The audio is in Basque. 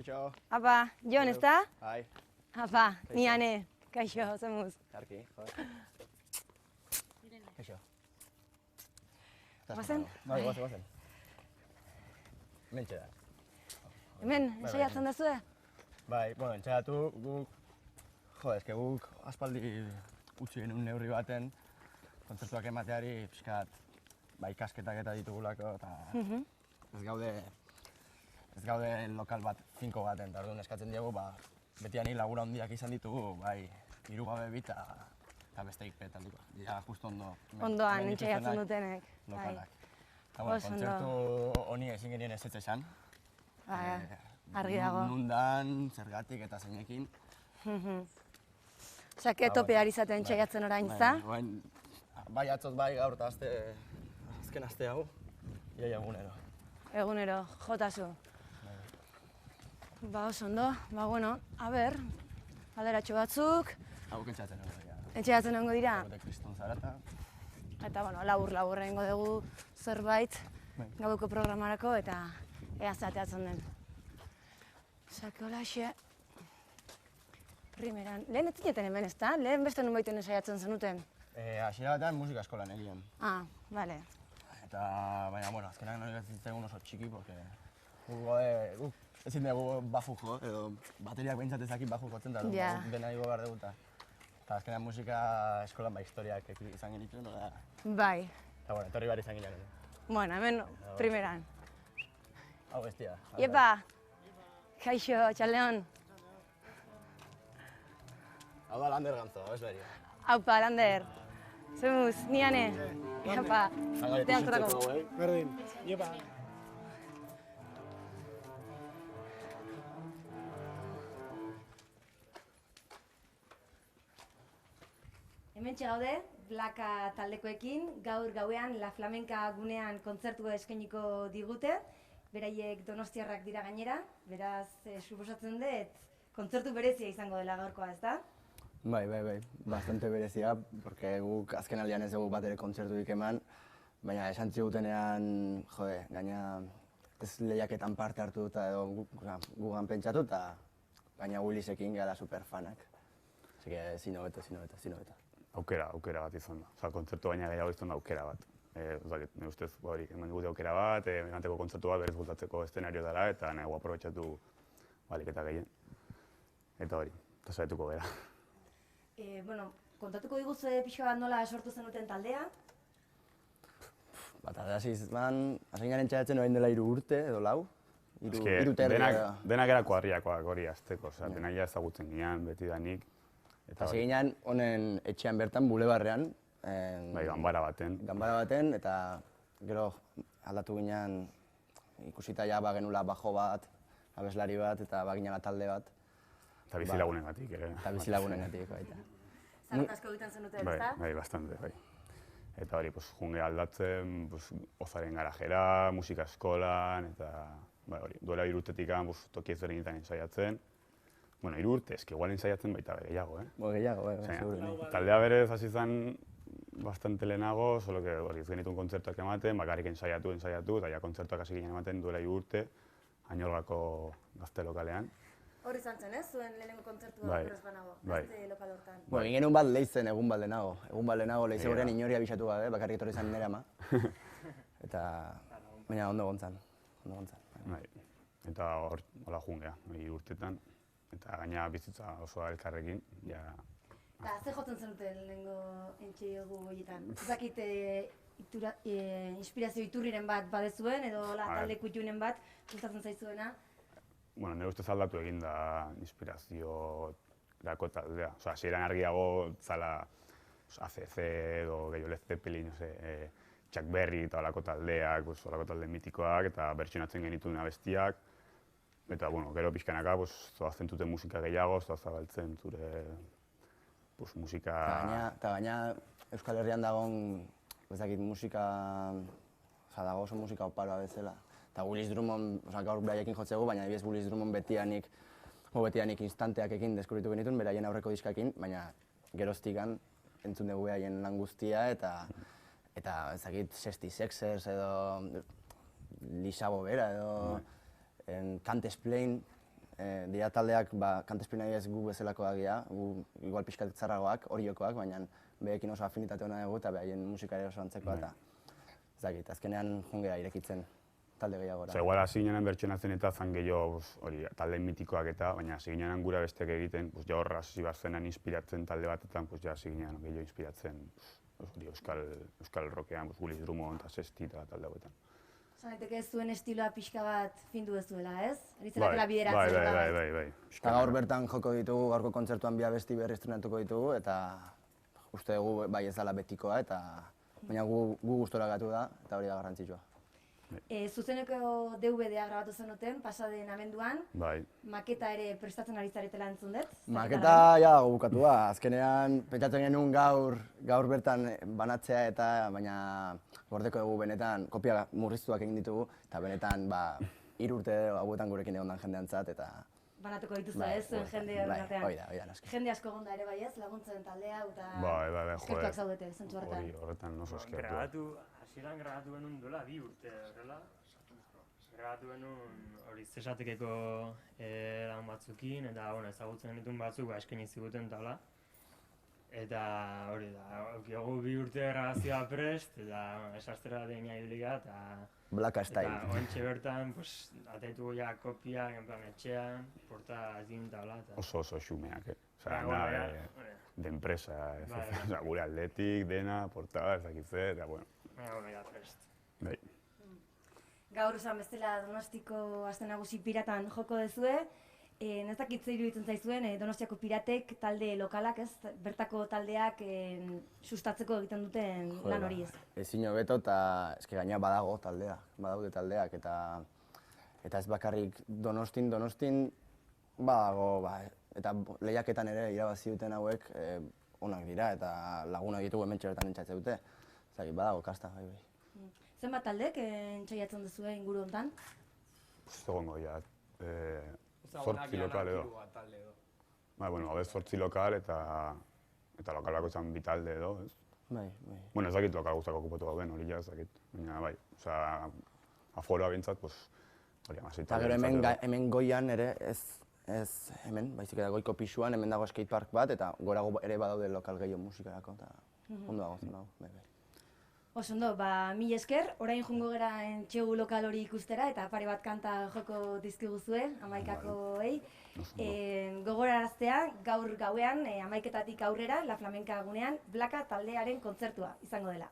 Kaixo. Apa, Jon, ezta? Bai. Apa, ni Ane. Kaixo, zemuz. Arki, joder. Kaixo. Guazen? Bai, guazen. Mentxe da. Hemen, ensaiatzen dezue? Bai, bueno, entxaiatu guk... eske guk aspaldi utzi genuen neurri baten kontzertuak emateari pixkat ikasketak eta ditugulako eta ez gaude lokal bat, finko baten, eta orduan eskatzen diegu, betiani lagura handiak izan ditugu, bai, 3 gabe bi eta besteik petaldiko. Ja, justo ondo. Ondoan, entxaiatzen dutenek. Lokalak. Eta, bueno, kontzertu honi ezin genien ez esan. Argi dago. Nundan, zergatik eta zeinekin. Osea, que tope ari zaten entxaiatzen orain, za? Bai atzot bai gaur eta azken aste hau, iaia egunero. Egunero, jotazu. Ba, oso ondo, ba, bueno, a ber, alderatxo batzuk. Hau entxaiatzen egon dira. Entxaiatzen egongo dira? Gaude kriston zarata. Eta, bueno, labur egingo dugu zerbait gauko programarako eta ea zateatzen den. Osea, holaxe. Primeran, lehen ez zineten hemen, ezta? Lehen beste nun baiten ensaiatzen zenuten? Hasiera batean musika eskolan egin. Ah, bale. Eta, baina, bueno, azkenak nori zitzaigun oso txiki, porque guk ezin dugu bafu jo, edo bateriak behintzat ezakit bafu jotzen, eta dena igo behar dugu, eta azkenak musika eskolan historiak izan genituen, da. Bai. Eta, bueno, etorri behar izan ginen. Bueno, hemen primeran. Hau bestia. Iepa! Kaixo, txaldeon. Hau da Lander Gantzo, ez beria. Haupa, Lander. Zemuz, ni Ane. Iepa, teatrako. Berdin, iepa. Hementxe gaude, Blaka taldekoekin, gaur gauean La Flamenca gunean kontzertua eskainiko digute. Beraiek donostiarrak dira gainera, beraz, suposatzen dut, kontzertu berezia izango dela gaurkoa, ezta? Bai, bastante berezia, porque guk azken aldean ez dugu bat ere kontzerturik eman, baina esan zigutenean, gaina ez lehiaketan parte hartu eta edo gugan pentsatu eta gaina Willisekin gara superfanak. Así que zin hobeto. Aukera bat izan da. Osa, kontzertu baina gehiago izan da aukera bat. Nire ustez, eman digute aukera bat, eganteko kontzertu bat berriz bultatzeko eszenario dara eta nahi aprobetxatu baliketa gehien. Eta hori, eta saietuko gara. Bueno, kontatuko diguzue pixka bat nola sortu zenuten taldea? Taldea hasi ginen txaiatzen orain dela 3 urte edo 4. Denak era kuadriakoak hori azteko, denak ja ezagutzen ginen, beti danik. Hasi ginen honen etxean bertan, bulebarrean. Bai, ganbara baten. Ganbara baten, eta gero aldatu ginen ikusita ja genula bajo bat, abeslari bat, eta baginala talde bat. Eta bizilagunengatik ere. Eta bizilagunengatik, baita. Zarrat asko egiten zenuten, ezta? Bai, bastante, bai. Eta hori, junge aldatzen, Ozaren garajera, musika eskolan, eta hori, duela 3 urtetik toki ezberdinetan ensaiatzen. Bueno, 3 urte, eski igual ensaiatzen baita gehiago, Gehiago, seguru. Taldea berez hasi zen bastante lehenago, solo que ez genituen kontzertuak ematen, bakarrik ensaiatu, eta ja kontzertuak hasi ginen ematen duela 3 urte, Añolgako gazte lokalean. Hor izan zen, ez? Zuen lehenengo kontzertua horrez banago, gazte lokal hortan. Egin genuen bat lehizen egun bat lehenago. Egun bat lehenago lehize horrean inori abisatu gabe, bakarrik etorri zen nire ama. Eta, baina ondo gontzan. Eta hola jungea, 3 urtetan. Eta gaina bizitza oso elkarrekin. Eta ze jotzen zenuten lehenengo entxego goietan? Zakit inspirazio iturriren bat badezuen edo talde kutxunen bat gustatzen zaizuena? Bueno, nire ustez aldatu egin da inspiraziorako taldea. Osa, hasieran argiago zala ACC edo gehiago Led Zeppelin, Chuck Berry eta olako taldeak, olako talde mitikoak eta bertsionatzen genituen abestiak. Eta, bueno, gero pixkanaka, zoazten zuten musika gehiago, zoazabaltzen zure musika... Eta gaina Euskal Herrian dagoen, musika... dago oso musika oparoa bezala. Eta Willis Drummond, gaur beraiekin jotzegu, baina adibidez Willis Drummond betianik instanteak ekin deskubritu genituen, beraien aurreko diskakin, baina geroztikan entzun dugu haien lan guztia eta ezakit 66ers edo Lisa Bobera edo Can't Explain, dira taldeak kantespina ez gu bezalakoak dira, gu igual pixkat txarragoak, horiokoak, baina behekin oso afinitate hona dugu eta behaien musika ere oso antzekoa eta ez dakit, azkenean jungea irekitzen talde gehiagora. Osa, igual hasi ginen bertsonatzen eta zan gehiago hori talde mitikoak eta, baina hasi ginen gura besteak egiten, ja horra hasi bazenan inspiratzen talde batetan, ja hasi ginen gehiago inspiratzen euskal rockean, Willis Drummond eta Sesti eta talde hauetan. Zaiteke zuen estiloa pixka bat findu ez duela, ez? Arizenatela bideratzen. Bai. Eta gaur bertan joko ditugu, gaurko kontzertuan bi abesti berri estrenatuko ditugu, eta uste dugu bai ez dela betikoa, eta baina gu gustora gatu da, eta hori da garrantzitsua. Zuzeneko DVD-a grabatu zenuten, pasaden abenduan. Bai. Maketa ere prestatzen ari zaretela entzun dut. Maketa ja dago bukatua, azkenean pentsatzen genuen gaur bertan banatzea eta baina gordeko dugu benetan kopia murriztuak egin ditugu eta benetan 3 urte hauetan gurekin egon den jendeantzat eta banatuko dituzue ez, zuen jende horretan. Hoi da, naski. Jende asko egonda ere bai ez, laguntzen taldea eta Bai, eskertuak zaudete, zentzu horretan. Horretan oso eskertu. Hasieran grabatu genuen duela 2 urte horrela. Grabatu genuen hori zesatekeko lagun batzukin eta ezagutzen genituen batzuk eskaini ziguten tala. Eta hori da, aukiagu 2 urte grabazioa prest eta esastera batean ibiliga eta Blaka Style. Eta ointxe bertan, ataitu ja kopiak, en plan etxean, porta ezin tabla. Oso xumeak, de enpresa, gure atletik, dena, portada, ez dakitze, eta bueno. Ja, prest. Bai. Gaur esan bestela Donostiko Aste Nagusi Piratan joko dezue. Ez dakit zer iruditzen zaizuen Donostiako Piratek talde lokalak, ez? Bertako taldeak sustatzeko egiten duten lan hori ez. Ezin hobeto eta eske gaina badaude taldeak eta ez bakarrik Donostin badago, eta lehiaketan ere irabazi duten hauek onak dira eta lagunak ditugu hementxe bertan entzatzen dute. Zagit, badago kasta, bai. Zenbat taldek entzaiatzen duzue inguru hontan? Egongo, ja, 8 lokal edo. Bai, gabe 8 lokal eta lokal bakoitzan 2 talde edo, ez? Bai. Bueno, ez dakit lokal guztako okupatu gauden, hori ja ez dakit. Baina bai, aforoa bintzat, hori amasei talde. Eta gero hemen goian ere, ez hemen, baizik eta goiko pisuan, hemen dago skatepark bat, eta gorago ere badaude lokal gehiago musikarako, eta ondo dago zen dago, bai. Oso ondo, mila esker, orain joango gara entxegu lokal hori ikustera eta pare bat kanta joko dizkiguzue, 11koei. Gogoraraztea, gaur gauean, 11ketatik aurrera, La Flamenca gunean, Blaka taldearen kontzertua izango dela.